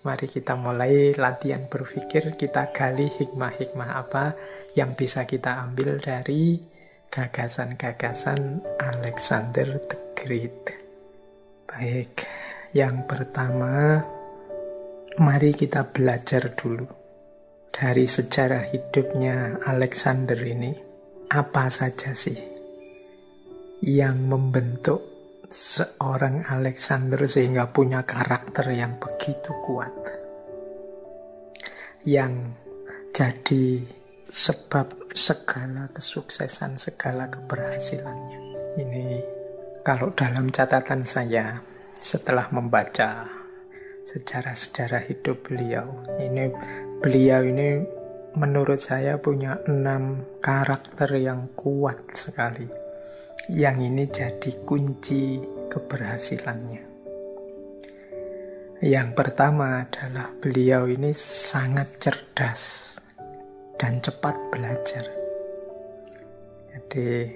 Mari kita mulai latihan berpikir, kita gali hikmah-hikmah apa yang bisa kita ambil dari gagasan-gagasan Alexander the Great. Baik, yang pertama, mari kita belajar dulu dari sejarah hidupnya Alexander ini. Apa saja sih yang membentuk seorang Alexander sehingga punya karakter yang begitu kuat, yang jadi sebab segala kesuksesan, segala keberhasilannya. Ini kalau dalam catatan saya setelah membaca sejarah-sejarah hidup beliau ini menurut saya punya 6 karakter yang kuat sekali, yang ini jadi kunci keberhasilannya. Yang pertama adalah beliau ini sangat cerdas dan cepat belajar. Jadi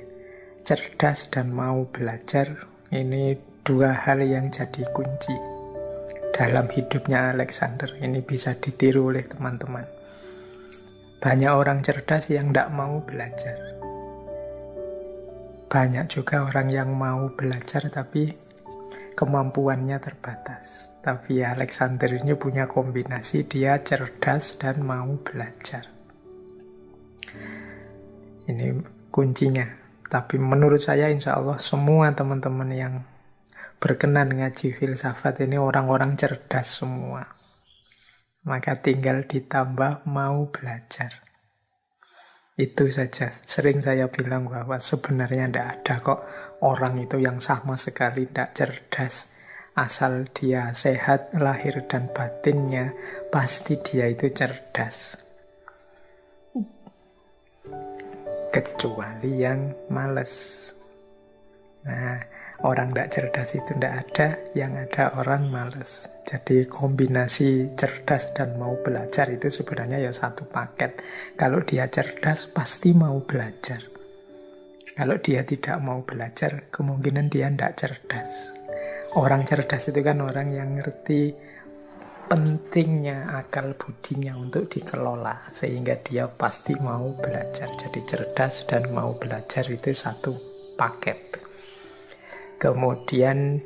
cerdas dan mau belajar, ini 2 hal yang jadi kunci dalam hidupnya Alexander. Ini bisa ditiru oleh teman-teman. Banyak orang cerdas yang tidak mau belajar. Banyak juga orang yang mau belajar tapi kemampuannya terbatas. Tapi Alexander ini punya kombinasi, dia cerdas dan mau belajar. Ini kuncinya. Tapi menurut saya insya Allah semua teman-teman yang berkenan ngaji filsafat ini orang-orang cerdas semua. Maka tinggal ditambah mau belajar. Itu saja. Sering saya bilang bahwa sebenarnya tidak ada kok orang itu yang sama sekali tidak cerdas. Asal dia sehat lahir dan batinnya, pasti dia itu cerdas. Kecuali yang malas. Nah, orang tidak cerdas itu tidak ada, yang ada orang malas. Jadi kombinasi cerdas dan mau belajar itu sebenarnya ya satu paket. Kalau dia cerdas pasti mau belajar. Kalau dia tidak mau belajar, kemungkinan dia tidak cerdas. Orang cerdas itu kan orang yang ngerti pentingnya akal budinya untuk dikelola, sehingga dia pasti mau belajar. Jadi cerdas dan mau belajar itu satu paket. Kemudian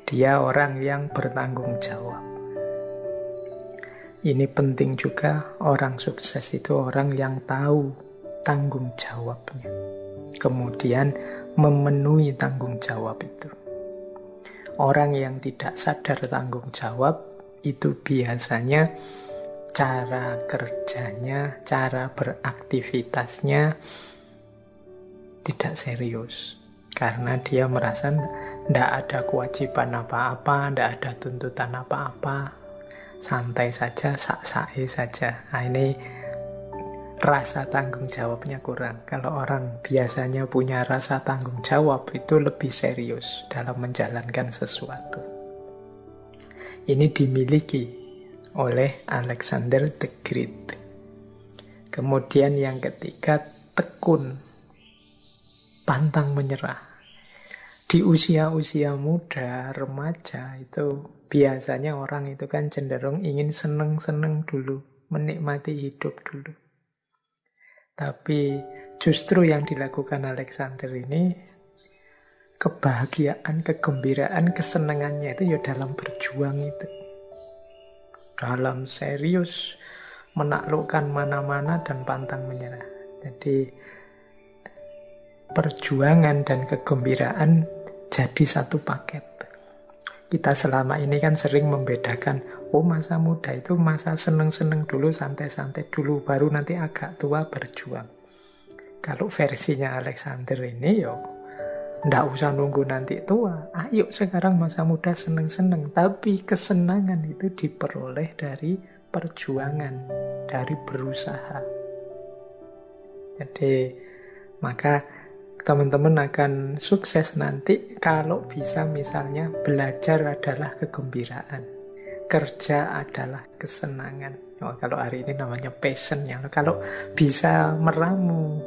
dia orang yang bertanggung jawab. Ini penting juga, orang sukses itu orang yang tahu tanggung jawabnya. Kemudian memenuhi tanggung jawab itu. Orang yang tidak sadar tanggung jawab, itu biasanya cara kerjanya, cara beraktivitasnya tidak serius. Karena dia merasa tidak ada kewajiban apa-apa, tidak ada tuntutan apa-apa, santai saja, sak-sae saja. Nah, ini rasa tanggung jawabnya kurang. Kalau orang biasanya punya rasa tanggung jawab, itu lebih serius dalam menjalankan sesuatu. Ini dimiliki oleh Alexander the Great. Kemudian yang ketiga, tekun, pantang menyerah. Di usia-usia muda, remaja itu biasanya orang itu kan cenderung ingin seneng-seneng dulu, menikmati hidup dulu. Tapi justru yang dilakukan Alexander ini, kebahagiaan, kegembiraan, kesenangannya itu ya dalam berjuang itu. Dalam serius menaklukkan mana-mana dan pantang menyerah. Jadi perjuangan dan kegembiraan jadi satu paket. Kita selama ini kan sering membedakan, masa muda itu masa seneng-seneng dulu, santai-santai dulu, baru nanti agak tua berjuang. Kalau versinya Alexander ini ndak usah nunggu nanti tua, ayo sekarang masa muda seneng-seneng. Tapi kesenangan itu diperoleh dari perjuangan, dari berusaha. Jadi maka teman-teman akan sukses nanti kalau bisa misalnya belajar adalah kegembiraan, kerja adalah kesenangan. Kalau hari ini namanya passion ya. Kalau bisa meramu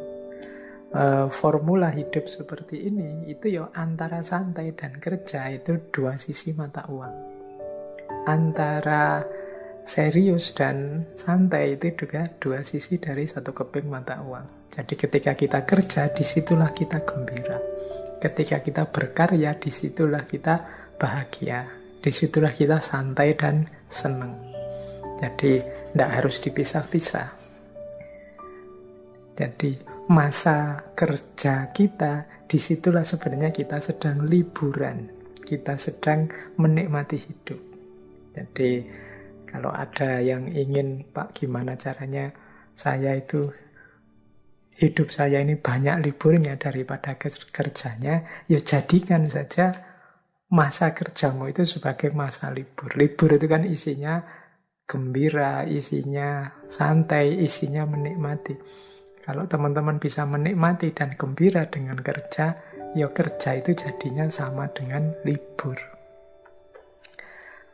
formula hidup seperti ini, itu ya antara santai dan kerja itu 2 sisi mata uang. Antara serius dan santai itu juga dua sisi dari satu keping mata uang. Jadi ketika kita kerja, disitulah kita gembira. Ketika kita berkarya, disitulah kita bahagia. Disitulah kita santai dan senang. Jadi tidak harus dipisah-pisah. Jadi masa kerja kita, disitulah sebenarnya kita sedang liburan. Kita sedang menikmati hidup. Jadi kalau ada yang ingin, Pak, gimana caranya saya itu, hidup saya ini banyak liburnya daripada kerjanya, ya jadikan saja masa kerjamu itu sebagai masa libur. Libur itu kan isinya gembira, isinya santai, isinya menikmati. Kalau teman-teman bisa menikmati dan gembira dengan kerja, ya kerja itu jadinya sama dengan libur.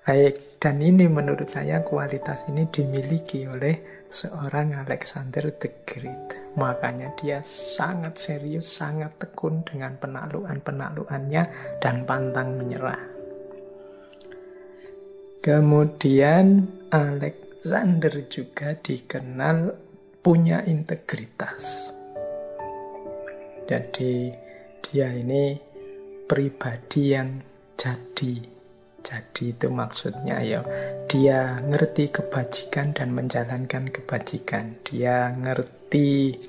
Baik, dan ini menurut saya kualitas ini dimiliki oleh seorang Alexander the Great. Makanya dia sangat serius, sangat tekun dengan penaklukan-penaklukannya dan pantang menyerah. Kemudian Alexander juga dikenal punya integritas. Jadi dia ini pribadi yang jadi itu maksudnya ya, dia ngerti kebajikan dan menjalankan kebajikan. Dia ngerti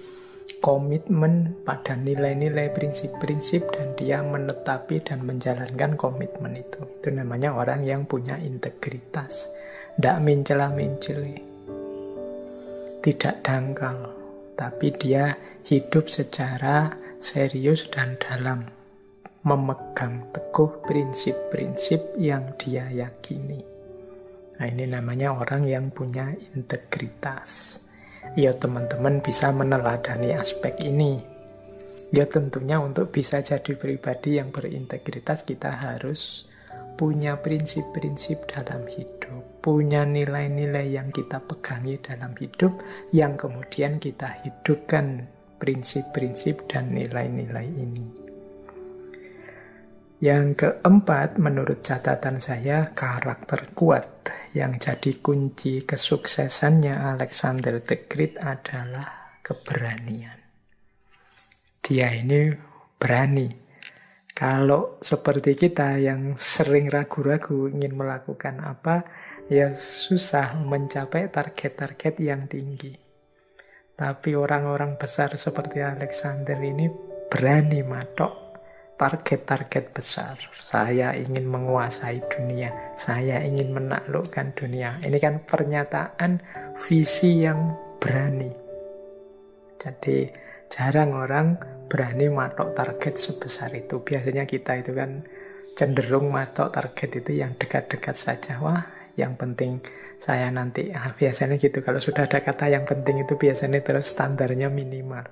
komitmen pada nilai-nilai, prinsip-prinsip, dan dia menetapi dan menjalankan komitmen itu. Itu namanya orang yang punya integritas. Tidak mencela-menceli, tidak dangkal, tapi dia hidup secara serius dan dalam, memegang teguh prinsip-prinsip yang dia yakini. Nah, ini namanya orang yang punya integritas. Ya, teman-teman bisa meneladani aspek ini. Ya, tentunya untuk bisa jadi pribadi yang berintegritas, kita harus punya prinsip-prinsip dalam hidup, punya nilai-nilai yang kita pegangi dalam hidup, yang kemudian kita hidupkan prinsip-prinsip dan nilai-nilai ini. Yang keempat, menurut catatan saya, karakter kuat yang jadi kunci kesuksesannya Alexander the Great adalah keberanian. Dia ini berani. Kalau seperti kita yang sering ragu-ragu ingin melakukan apa, ya susah mencapai target-target yang tinggi. Tapi orang-orang besar seperti Alexander ini berani matok target-target besar. Saya ingin menguasai dunia, saya ingin menaklukkan dunia. Ini kan pernyataan visi yang berani. Jadi jarang orang berani matok target sebesar itu. Biasanya kita itu kan cenderung matok target itu yang dekat-dekat saja. Wah, yang penting saya nanti, biasanya gitu. Kalau sudah ada kata yang penting itu biasanya terus standarnya minimal.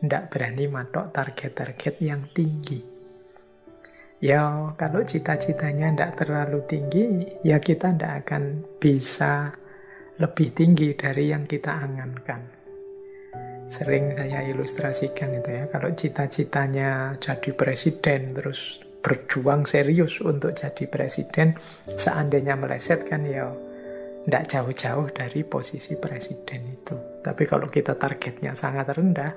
Tidak berani matok target-target yang tinggi. Ya, kalau cita-citanya tidak terlalu tinggi, ya kita tidak akan bisa lebih tinggi dari yang kita angankan. Sering saya ilustrasikan itu ya, kalau cita-citanya jadi presiden, terus berjuang serius untuk jadi presiden, seandainya meleset kan ya tidak jauh-jauh dari posisi presiden itu. Tapi kalau kita targetnya sangat rendah,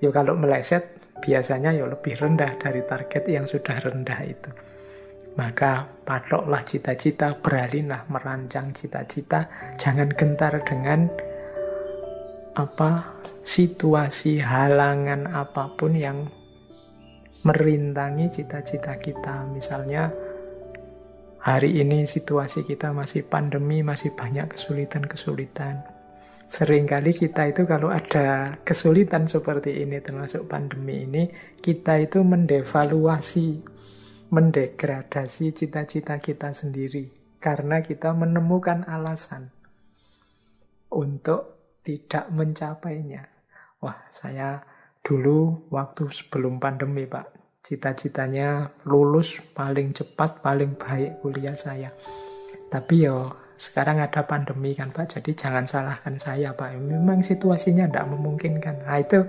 ya kalau meleset biasanya ya lebih rendah dari target yang sudah rendah itu. Maka patoklah cita-cita, beranilah merancang cita-cita, jangan gentar dengan situasi, halangan apapun yang merintangi cita-cita kita. Misalnya hari ini situasi kita masih pandemi, masih banyak kesulitan-kesulitan. Seringkali kita itu kalau ada kesulitan seperti ini, termasuk pandemi ini, kita itu mendevaluasi, mendegradasi cita-cita kita sendiri. Karena kita menemukan alasan untuk tidak mencapainya. Wah, saya dulu waktu sebelum pandemi, Pak, cita-citanya lulus paling cepat, paling baik kuliah saya. Tapi sekarang ada pandemi kan Pak, jadi jangan salahkan saya Pak. Memang situasinya tidak memungkinkan. Nah itu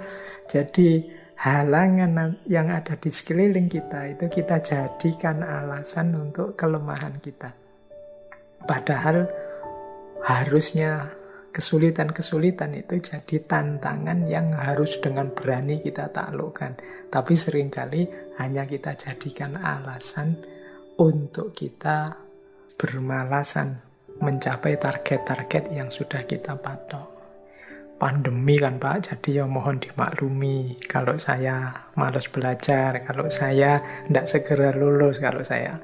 jadi halangan yang ada di sekeliling kita, itu kita jadikan alasan untuk kelemahan kita. Padahal harusnya kesulitan-kesulitan itu jadi tantangan yang harus dengan berani kita taklukkan. Tapi seringkali hanya kita jadikan alasan untuk kita bermalasan mencapai target-target yang sudah kita patok. Pandemi kan Pak, jadi ya mohon dimaklumi kalau saya malas belajar, kalau saya tidak segera lulus, kalau saya.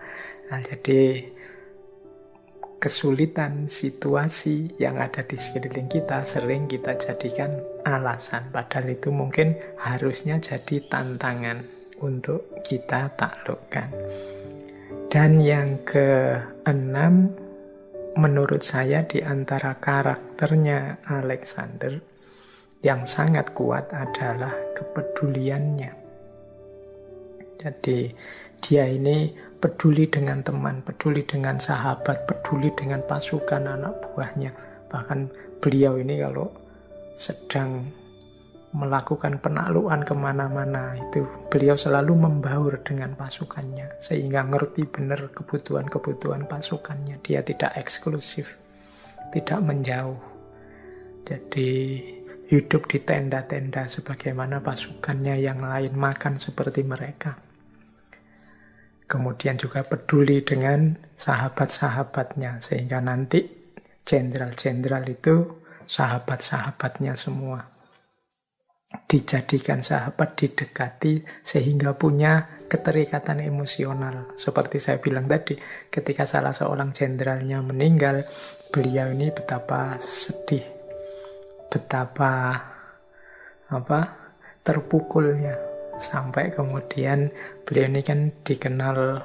Nah, jadi kesulitan situasi yang ada di sekeliling kita sering kita jadikan alasan. Padahal itu mungkin harusnya jadi tantangan untuk kita taklukkan. Dan yang keenam, menurut saya di antara karakternya Alexander yang sangat kuat adalah kepeduliannya. Jadi dia ini peduli dengan teman, peduli dengan sahabat, peduli dengan pasukan anak buahnya. Bahkan beliau ini kalau sedang melakukan penaklukan kemana-mana itu beliau selalu membaur dengan pasukannya sehingga ngerti benar kebutuhan-kebutuhan pasukannya. Dia tidak eksklusif, tidak menjauh. Jadi hidup di tenda-tenda sebagaimana pasukannya yang lain, makan seperti mereka. Kemudian juga peduli dengan sahabat-sahabatnya sehingga nanti jenderal-jenderal itu sahabat-sahabatnya semua. Dijadikan sahabat, didekati sehingga punya keterikatan emosional. Seperti saya bilang tadi, ketika salah seorang jenderalnya meninggal, beliau ini betapa sedih, betapa terpukulnya. Sampai kemudian beliau ini kan dikenal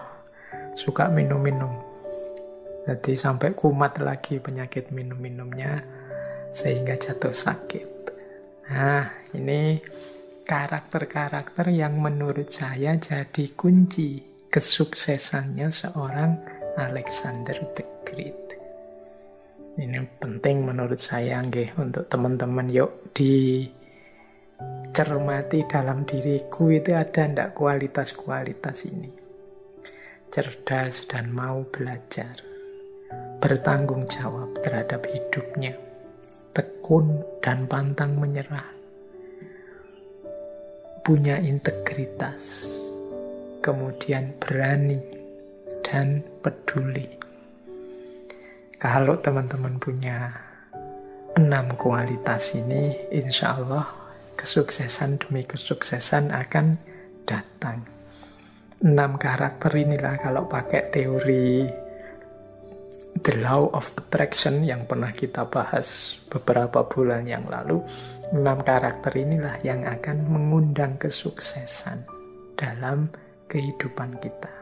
suka minum-minum. Jadi sampai kumat lagi penyakit minum-minumnya sehingga jatuh sakit. Nah, ini karakter-karakter yang menurut saya jadi kunci kesuksesannya seorang Alexander the Great. Ini penting menurut saya nggih untuk teman-teman, yuk dicermati dalam diriku itu ada ndak kualitas-kualitas ini. Cerdas dan mau belajar, bertanggung jawab terhadap hidupnya, tekun dan pantang menyerah, punya integritas, kemudian berani dan peduli. Kalau teman-teman punya 6 kualitas ini, insya Allah kesuksesan demi kesuksesan akan datang. 6 karakter inilah kalau pakai teori The Law of Attraction yang pernah kita bahas beberapa bulan yang lalu, 6 karakter inilah yang akan mengundang kesuksesan dalam kehidupan kita.